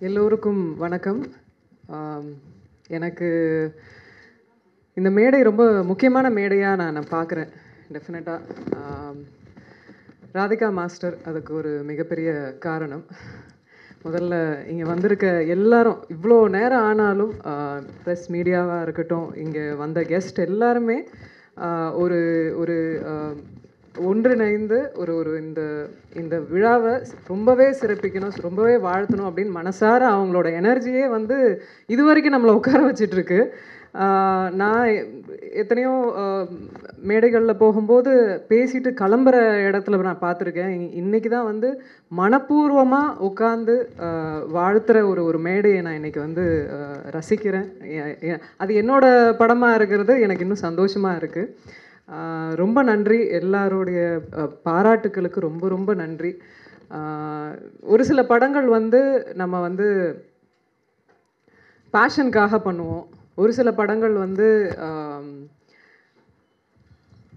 எல்லோருக்கும் வணக்கம். எனக்கு இந்த மேடை ரொம்ப முக்கியமான மேடையாக நான் பார்க்குறேன். டெஃபினட்டாக ராதிகா மாஸ்டர் அதுக்கு ஒரு மிகப்பெரிய காரணம். முதல்ல இங்கே வந்திருக்க எல்லாரும் இவ்வளோ நேரம் ஆனாலும் ப்ரெஸ் மீடியாவாக இருக்கட்டும், இங்கே வந்த கெஸ்ட் எல்லாருமே ஒரு ஒரு ஒன்றிணைந்து ஒரு ஒரு இந்த இந்த விழாவை ரொம்பவே சிறப்பிக்கணும், ரொம்பவே வாழ்த்தணும் அப்படின்னு மனசார அவங்களோட எனர்ஜியே வந்து இது வரைக்கும் நம்மளை உட்கார வச்சிட்ருக்கு. நான் எத்தனையோ மேடைகளில் போகும்போது பேசிட்டு கிளம்புற இடத்துல நான் பார்த்துருக்கேன். இன்றைக்கி தான் வந்து மனப்பூர்வமாக உட்காந்து வாழ்த்துற ஒரு ஒரு மேடையை நான் இன்றைக்கி வந்து ரசிக்கிறேன். அது என்னோட படமாக இருக்கிறது எனக்கு இன்னும் சந்தோஷமாக இருக்குது. ரொம்ப நன்றி. எல்லாருடைய பாராட்டுக்களுக்கு ரொம்ப ரொம்ப நன்றி. ஒரு சில படங்கள் வந்து நம்ம வந்து பேஷனுக்காக பண்ணுவோம், ஒரு சில படங்கள் வந்து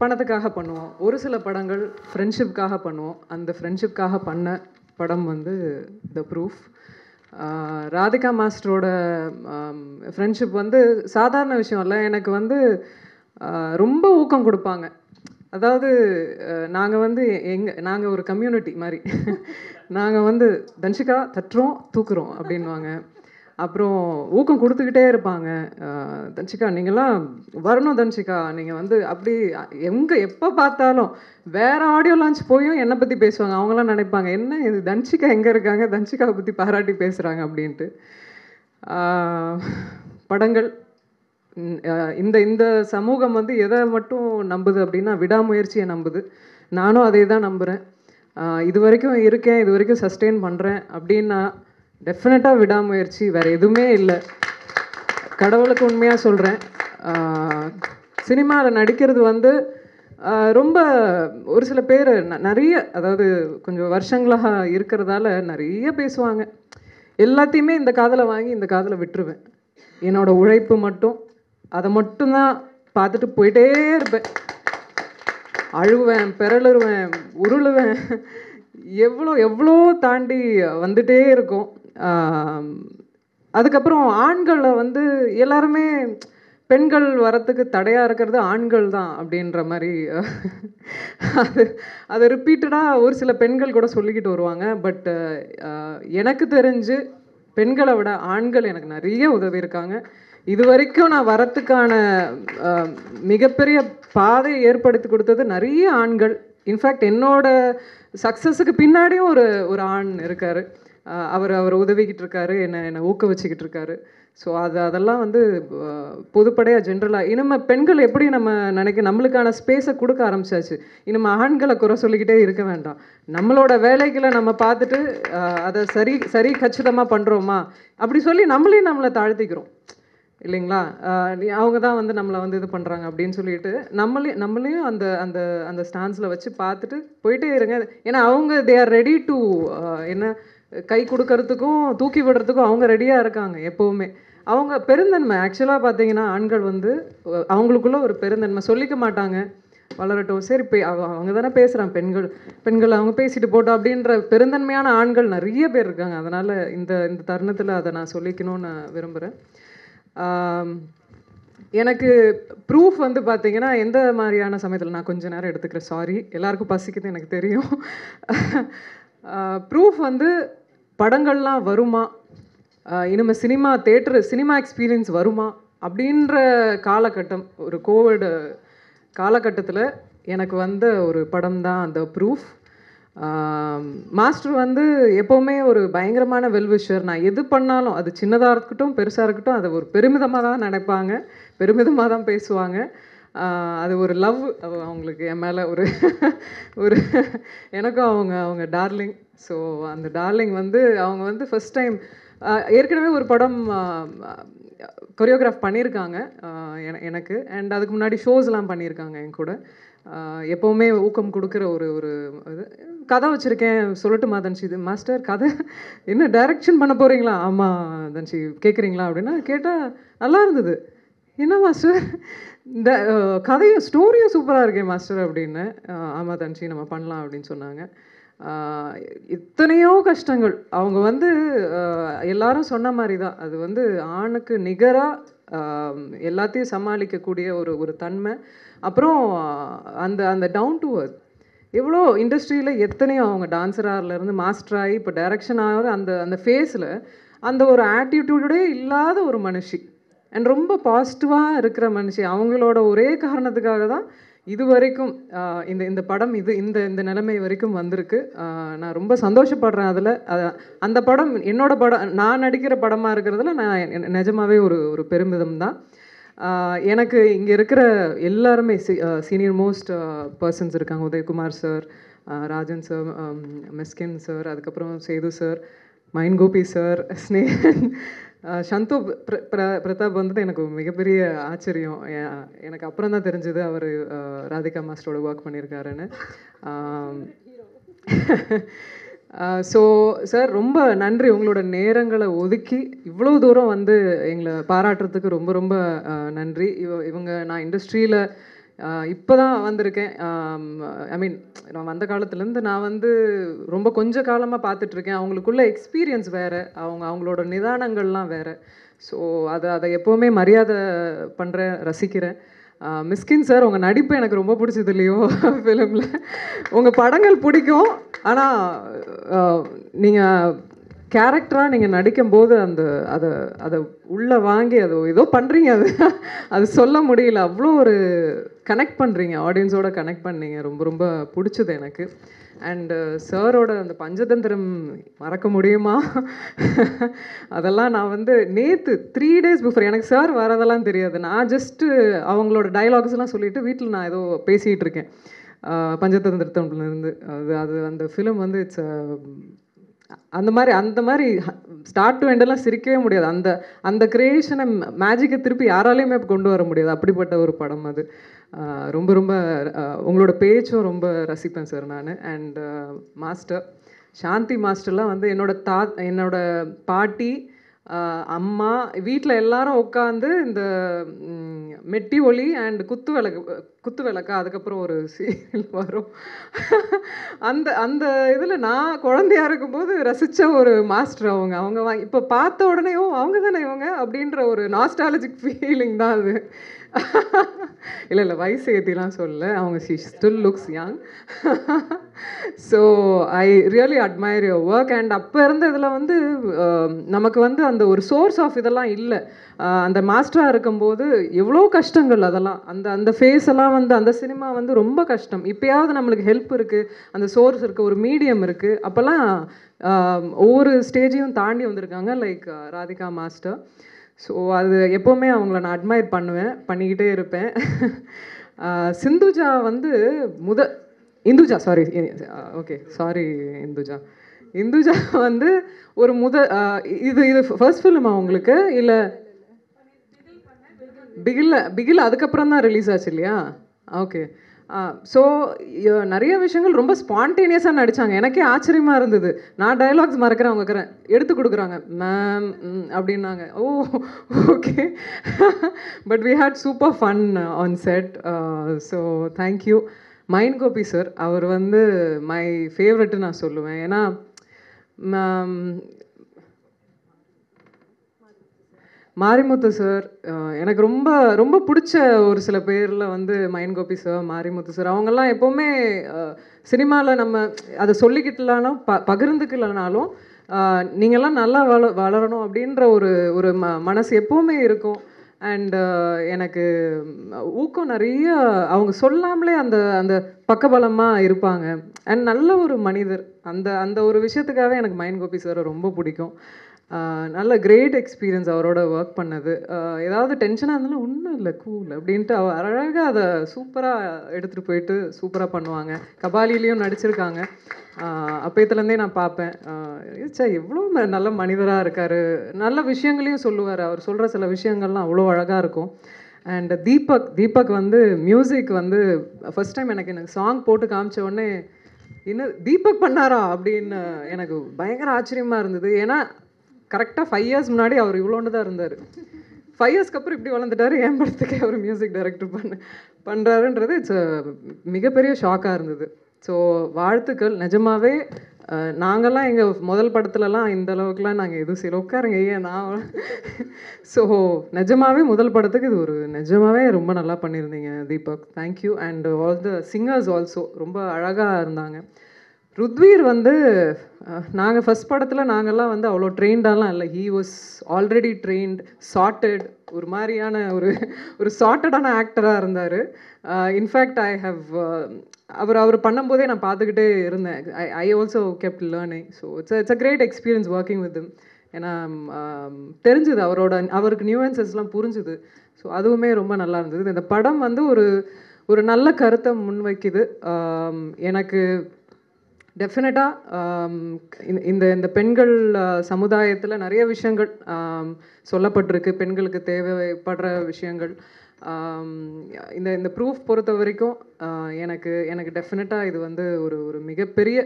பணத்துக்காக பண்ணுவோம், ஒரு சில படங்கள் ஃப்ரெண்ட்ஷிப்காக பண்ணுவோம். அந்த ஃப்ரெண்ட்ஷிப்காக பண்ண படம் வந்து த ப்ரூஃப். ராதிகா மாஸ்டரோட ஃப்ரெண்ட்ஷிப் வந்து சாதாரண விஷயம் இல்லை. எனக்கு வந்து ரொம்ப ஊக்கம் கொடுப்பாங்க. அதாவது நாங்கள் வந்து நாங்கள் ஒரு கம்யூனிட்டி மாதிரி. நாங்கள் வந்து தன்ஷிகா தட்டுறோம் தூக்குறோம் அப்படின்வாங்க. அப்புறம் ஊக்கம் கொடுத்துக்கிட்டே இருப்பாங்க. தன்ஷிகா நீங்கள்லாம் வரணும், தன்ஷிகா நீங்கள் வந்து அப்படி எப்போ பார்த்தாலும் வேறு ஆடியோ லான்ச் போயும் என்னை பற்றி பேசுவாங்க. அவங்களாம் நினைப்பாங்க என்ன இது தன்ஷிகா எங்கே இருக்காங்க, தன்ஷிகாவை பற்றி பாராட்டி பேசுகிறாங்க அப்படின்ட்டு. படங்கள் இந்த இந்த சமூகம் வந்து எதை மட்டும் நம்புது அப்படின்னா விடாமுயற்சியை நம்புது. நானும் அதே தான் நம்புகிறேன். இது வரைக்கும் இருக்கேன், இது வரைக்கும் சஸ்டெயின் பண்ணுறேன் அப்படின்னா டெஃபினட்டாக விடாமுயற்சி, வேறு எதுவுமே இல்லை. கடவுளுக்கு உண்மையாக சொல்கிறேன். சினிமாவில் நடிக்கிறது வந்து ரொம்ப ஒரு சில பேர் நிறைய, அதாவது கொஞ்சம் வருஷங்களாக இருக்கிறதால நிறைய பேசுவாங்க. எல்லாத்தையுமே இந்த காதில் வாங்கி இந்த காதில் விட்டுருவேன். என்னோடய உழைப்பு மட்டும், அதை மட்டும்தான் பார்த்துட்டு போயிட்டே இருப்பேன். அழுவேன், பிறழுவேன், உருளுவேன், எவ்வளோ எவ்வளோ தாண்டி வந்துட்டே இருக்கும். அதுக்கப்புறம் ஆண்களை வந்து எல்லாருமே பெண்கள் வரத்துக்கு தடையாக இருக்கிறது ஆண்கள் தான் அப்படின்ற மாதிரி அது ரிப்பீட்டடாக ஒரு சில பெண்கள் கூட சொல்லிக்கிட்டு வருவாங்க. பட் எனக்கு தெரிஞ்சு பெண்களை விட ஆண்கள் எனக்கு நிறைய உதவி இருக்காங்க. இது வரைக்கும் நான் வரத்துக்கான மிகப்பெரிய பாதையை ஏற்படுத்தி கொடுத்தது நிறைய ஆண்கள். இன்ஃபேக்ட் என்னோட சக்ஸஸுக்கு பின்னாடியும் ஒரு ஒரு ஆண் இருக்கார். அவர் உதவிக்கிட்டு இருக்காரு, என்னை ஊக்குவிச்சுக்கிட்டு இருக்காரு. ஸோ அதெல்லாம் வந்து பொதுப்படையாக ஜென்ரலாக இனிமேல் பெண்கள் எப்படி நம்ம நம்மளுக்கான ஸ்பேஸை கொடுக்க ஆரம்பிச்சாச்சு. இனிமேல் ஆண்களை குறை சொல்லிக்கிட்டே இருக்க வேண்டாம். நம்மளோட வேலைகளை நம்ம பார்த்துட்டு அதை சரி கச்சிதமாக பண்ணுறோமா அப்படி சொல்லி நம்மளை தாழ்த்திக்கிறோம் இல்லைங்களா. அவங்க தான் வந்து நம்மளை வந்து இது பண்ணுறாங்க அப்படின்னு சொல்லிட்டு நம்மளையும் அந்த அந்த அந்த ஸ்டான்ஸில் வச்சு பார்த்துட்டு போயிட்டே இருங்க. ஏன்னா அவங்க தே ஆர் ரெடி டு என்ன கை கொடுக்கறதுக்கும் தூக்கி விடுறதுக்கும் அவங்க ரெடியாக இருக்காங்க எப்போவுமே. அவங்க பெருந்தன்மை ஆக்சுவலாக பார்த்தீங்கன்னா ஆண்கள் வந்து அவங்களுக்குள்ள ஒரு பெருந்தன்மை சொல்லிக்க மாட்டாங்க. வளரட்டும், சரி அவங்க தானே பேசுகிறாங்க, பெண்கள் அவங்க பேசிட்டு போட்டோம் அப்படின்ற பெருந்தன்மையான ஆண்கள் நிறைய பேர் இருக்காங்க. அதனால் இந்த இந்த தருணத்தில் அதை நான் சொல்லிக்கணும்னு விரும்புகிறேன். எனக்கு ப்ரூஃப் வந்து பார்த்தீங்கன்னா எந்த மாதிரியான சமயத்தில் நான் கொஞ்சம் நேரம் எடுத்துக்கிறேன், சாரி எல்லாருக்கும் பசிக்குது எனக்கு தெரியும். ப்ரூஃப் வந்து படங்கள்லாம் வருமா, இனிமேல் சினிமா எக்ஸ்பீரியன்ஸ் வருமா அப்படின்ற காலகட்டம், ஒரு கோவிட் காலகட்டத்தில் எனக்கு வந்த ஒரு படம் தான் அந்த ப்ரூஃப். மாஸ்டர் வந்து எப்போவுமே ஒரு பயங்கரமான வெல்விஷர். நான் எது பண்ணாலும் அது சின்னதாக இருக்கட்டும் பெருசாக இருக்கட்டும் அதை ஒரு பெருமிதமாக தான் நினைப்பாங்க, பெருமிதமாக தான் பேசுவாங்க. அது ஒரு லவ் அவங்களுக்கு என் மேலே ஒரு ஒரு எனக்கும் அவங்க டார்லிங். ஸோ அந்த டார்லிங் வந்து அவங்க வந்து ஃபஸ்ட் டைம் ஏற்கனவே ஒரு படம் கொரியோகிராஃப் பண்ணியிருக்காங்க எனக்கு. அண்ட் அதுக்கு முன்னாடி ஷோஸ்லாம் பண்ணியிருக்காங்க என் கூட. எப்போவுமே ஊக்கம் கொடுக்குற ஒரு ஒரு இது. கதை வச்சுருக்கேன் சொல்லட்டுமா தன்ஷி? இது மாஸ்டர் கதை என்ன டைரக்ஷன் பண்ண போகிறீங்களா? ஆமாம் தன்ஷி கேட்குறீங்களா அப்படின்னா கேட்டால் நல்லா இருந்தது. என்ன மாஸ்டர் இந்த கதையும் ஸ்டோரியும் சூப்பராக இருக்கேன் மாஸ்டர் அப்படின்னு. ஆமாம் தன்ஷி நம்ம பண்ணலாம் அப்படின்னு சொன்னாங்க. எத்தனையோ கஷ்டங்கள் அவங்க வந்து எல்லாரும் சொன்ன மாதிரி தான். அது வந்து ஆணுக்கு நிகராக எல்லாத்தையும் சமாளிக்கக்கூடிய ஒரு தன்மை. அப்புறம் அந்த அந்த டவுன் டு அர்த் எவ்வளோ இண்டஸ்ட்ரியில் எத்தனையோ அவங்க டான்ஸராகலேருந்து மாஸ்டர் ஆகி இப்போ டைரக்ஷன் ஆகிற அந்த அந்த ஃபேஸில் அந்த ஒரு ஆட்டிடியூடே இல்லாத ஒரு மனுஷி அண்ட் ரொம்ப பாசிட்டிவாக இருக்கிற மனுஷி. அவங்களோட ஒரே காரணத்துக்காக தான் இது வரைக்கும் இந்த இந்த படம் இந்த இந்த நிலைமை வரைக்கும் வந்திருக்கு. நான் ரொம்ப சந்தோஷப்படுறேன் அதில். அந்த படம் என்னோட படம், நான் நடிக்கிற படமாக இருக்கிறதுல நான் நிஜமாகவே ஒரு பெருமிதம் தான். எனக்கு இங்கே இருக்கிற எல்லாருமே சீனியர் மோஸ்ட் பர்சன்ஸ் இருக்காங்க. உதயகுமார் சார், ராஜன் சார், மிஸ்கின் சார், அதுக்கப்புறம் சேது சார், மைன் கோபி சார், ஸ்னேகன், சந்து பிரதாப் வந்தது எனக்கு மிகப்பெரிய ஆச்சரியம். எனக்கு அப்புறம் தான் தெரிஞ்சது அவர் ராதிகா மாஸ்டரோட ஒர்க் பண்ணியிருக்காருன்னு. ஸோ சார் ரொம்ப நன்றி. உங்களோட நேரங்களை ஒதுக்கி இவ்வளோ தூரம் வந்து எங்களை பாராட்டுறதுக்கு ரொம்ப ரொம்ப நன்றி. இவங்க நான் இண்டஸ்ட்ரியில் இப்போ தான் வந்திருக்கேன். ஐ மீன் நான் வந்த காலத்துலேருந்து நான் வந்து ரொம்ப கொஞ்ச காலமாக பார்த்துட்ருக்கேன். அவங்களுக்குள்ள எக்ஸ்பீரியன்ஸ் வேறு, அவங்களோட நிதானங்கள்லாம் வேறு. ஸோ அதை எப்போவுமே மரியாதை பண்ணுறேன், ரசிக்கிறேன். மிஸ்கின் சார், உங்கள் நடிப்பு எனக்கு ரொம்ப பிடிச்சது இல்லையோ ஃபிலிமில். உங்கள் படங்கள் பிடிக்கும், ஆனால் நீங்கள் கேரக்டராக நீங்கள் நடிக்கும்போது அதை உள்ளே வாங்கி ஏதோ பண்ணுறீங்க. அது சொல்ல முடியல. அவ்வளோ ஒரு கனெக்ட் பண்ணுறீங்க, ஆடியன்ஸோட கனெக்ட் பண்ணீங்க. ரொம்ப ரொம்ப பிடிச்சது எனக்கு. அண்டு சாரோட அந்த பஞ்சதந்திரம் மறக்க முடியுமா? அதெல்லாம் நான் வந்து நேற்று 3 days பிஃபோர், எனக்கு சார் வரதெல்லாம் தெரியாது. நான் ஜஸ்ட்டு அவங்களோட டைலாக்ஸ்லாம் சொல்லிவிட்டு வீட்டில் நான் ஏதோ பேசிகிட்டு இருக்கேன் பஞ்சதந்திரத்திலேருந்து. அது அந்த ஃபிலிம் வந்து இட்ஸ் அந்த மாதிரி ஸ்டார்ட் டு எண்டெல்லாம் சிரிக்கவே முடியாது. அந்த கிரியேஷனை, மேஜிக்கை திருப்பி யாராலையுமே கொண்டு வர முடியாது. அப்படிப்பட்ட ஒரு படம் அது. ரொம்ப ரொம்ப உங்களோட பேச்சும் ரொம்ப ரசிப்பேன் சார் நான். அண்ட் மாஸ்டர் சாந்தி மாஸ்டர்லாம் வந்து என்னோட பாட்டி, அம்மா, வீட்டில் எல்லாரும் உட்காந்து இந்த மெட்டி ஒலி அண்ட் குத்து விளக்கா அதுக்கப்புறம் ஒரு சீரியல் வரும். அந்த இதில் நான் குழந்தையா இருக்கும்போது ரசித்த ஒரு மாஸ்டர் அவங்க இப்போ பார்த்த உடனே அவங்க தானே இவங்க அப்படின்ற ஒரு நாஸ்டாலஜிக் ஃபீலிங் தான் அது. இல்லை வயசு ஏற்றிலாம் சொல்ல, அவங்க she still looks young. So I really admire your work. And அப்போ இருந்த இதில் வந்து நமக்கு வந்து அந்த ஒரு சோர்ஸ் ஆஃப் இதெல்லாம் இல்லை. அந்த மாஸ்டராக இருக்கும்போது எவ்வளோ கஷ்டங்கள், அதெல்லாம் அந்த ஃபேஸ் எல்லாம் வந்து அந்த சினிமா வந்து ரொம்ப கஷ்டம். இப்போயாவது நம்மளுக்கு ஹெல்ப் இருக்குது, அந்த சோர்ஸ் இருக்குது, ஒரு மீடியம் இருக்குது. அப்போல்லாம் ஒவ்வொரு ஸ்டேஜையும் தாண்டி வந்திருக்காங்க, லைக் ராதிகா மாஸ்டர். ஸோ அது எப்போவுமே அவங்கள நான் அட்மையர் பண்ணிக்கிட்டே இருப்பேன். சிந்துஜா வந்து இந்துஜா இந்துஜா வந்து ஒரு இது ஃபர்ஸ்ட் ஃபிலிமா உங்களுக்கு? இல்லை பிகில் அதுக்கப்புறம் தான் ரிலீஸ் ஆச்சு இல்லையா? ஓகே. ஸோ நிறைய விஷயங்கள் ரொம்ப ஸ்பான்டேனியஸாக நடித்தாங்க. எனக்கே ஆச்சரியமாக இருந்தது. நான் டைலாக்ஸ் மறக்கிறேன், அவங்க எடுத்து கொடுக்குறாங்க, மேம் அப்படின்னாங்க. Okay. But we had super fun on set. So thank you. மைன் கோபி சார், அவர் வந்து மை ஃபேவரெட்டு நான் சொல்லுவேன். ஏன்னா மாரிமுத்து சார் எனக்கு ரொம்ப ரொம்ப பிடிச்ச ஒரு சில பேரில் வந்து மைன் கோபி சார், மாரிமுத்து சார், அவங்கெல்லாம் எப்போவுமே சினிமாவில் நம்ம அதை சொல்லிக்கிட்டலாலும் பகிர்ந்துக்கலனாலும் நீங்கள்லாம் நல்லா வளரணும் அப்படின்ற ஒரு மனசு எப்போவுமே இருக்கும். அண்ட் எனக்கு ஊக்கம் நிறைய, அவங்க சொல்லாமலே அந்த பக்கபலமாக இருப்பாங்க. அண்ட் நல்ல ஒரு மனிதர். அந்த ஒரு விஷயத்துக்காகவே எனக்கு மைன் கோபி சாரை ரொம்ப பிடிக்கும். நல்ல கிரேட் எக்ஸ்பீரியன்ஸ் அவரோட ஒர்க் பண்ணது. ஏதாவது டென்ஷனாக இருந்தாலும் ஒன்றும் இல்லை, கூல் அப்படின்ட்டு அழகாக அதை சூப்பராக எடுத்துகிட்டு போயிட்டு சூப்பராக பண்ணுவாங்க. கபாலிலையும் நடிச்சிருக்காங்க. அப்போத்துலேருந்தே நான் பார்ப்பேன். எவ்வளோ நல்ல மனிதராக இருக்கார், நல்ல விஷயங்களையும் சொல்லுவார். அவர் சொல்கிற சில விஷயங்கள்லாம் அவ்வளோ அழகாக இருக்கும். அண்ட் தீபக் வந்து மியூசிக் வந்து ஃபஸ்ட் டைம் எனக்கு சாங் போட்டு காமிச்ச உடனே இன்னும் தீபக் பண்ணாரா அப்படின்னு எனக்கு பயங்கர ஆச்சரியமாக இருந்தது. ஏன்னா கரெக்டாக 5 years முன்னாடி அவர் இவ்வளோண்டு தான் இருந்தார். 5 yearsக்கு அப்புறம் இப்படி வளர்ந்துட்டார். என் படத்துக்கே அவர் மியூசிக் டைரக்டர் பண்ணுறாருன்றது இட்ஸ் மிகப்பெரிய ஷாக்காக இருந்தது. ஸோ வாழ்த்துக்கள். நிஜமாவே நாங்கள்லாம் எங்கள் முதல் படத்துலலாம் இந்த அளவுக்குலாம் நாங்கள் எதுவும் செய்யல. உட்காருங்க ஏன் நான் ஸோ நிஜமாவே முதல் படத்துக்கு இது ஒரு நிஜமாவே ரொம்ப நல்லா பண்ணியிருந்தீங்க Deepak. Thank you. And all the singers also ரொம்ப அழகாக இருந்தாங்க. ருத்வீர் வந்து நாங்கள் ஃபஸ்ட் படத்தில் நாங்கள்லாம் வந்து அவ்வளோ ட்ரெயின்டாலாம் இல்லை. He was already trained, sorted, ஒரு மாதிரியான ஒரு சார்ட்டடான ஆக்டராக இருந்தார். இன்ஃபேக்ட் ஐ ஹவ் அவர் பண்ணும்போதே நான் பார்த்துக்கிட்டே இருந்தேன். I also kept learning. So it's a great experience working with him. ஏன்னா தெரிஞ்சுது அவருக்கு நியூவன்சஸ்லாம் புரிஞ்சுது. ஸோ அதுவுமே ரொம்ப நல்லா இருந்தது. இந்த படம் வந்து ஒரு நல்ல கருத்தை முன்வைக்குது. எனக்கு டெஃபினட்டாக இந்த இந்த பெண்கள் சமுதாயத்தில் நிறைய விஷயங்கள் சொல்லப்பட்டிருக்கு. பெண்களுக்கு தேவைப்படுற விஷயங்கள் இந்த இந்த ப்ரூஃப் பொறுத்த வரைக்கும் எனக்கு டெஃபினட்டாக இது வந்து ஒரு மிகப்பெரிய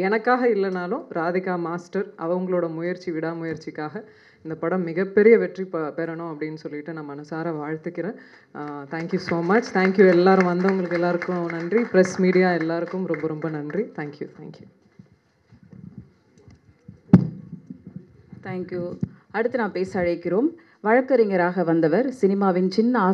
எனக்காக இல்லைனாலும் ராதிகா மாஸ்டர் அவங்களோட விடாமுயற்சிக்காக இந்த படம் மிகப்பெரிய வெற்றி பெறணும் அப்படின்னு சொல்லிட்டு நான் மனசார வாழ்த்துக்கிறேன். Thank you so much. தேங்க்யூ எல்லாரும் வந்தவங்களுக்கு எல்லாருக்கும் நன்றி. ப்ரெஸ் மீடியா எல்லாருக்கும் ரொம்ப ரொம்ப நன்றி. தேங்க்யூ. தேங்க்யூ. அடுத்து நான் பேச அழைக்கிறோம். வழக்கறிஞராக வந்தவர், சினிமாவின் சின்ன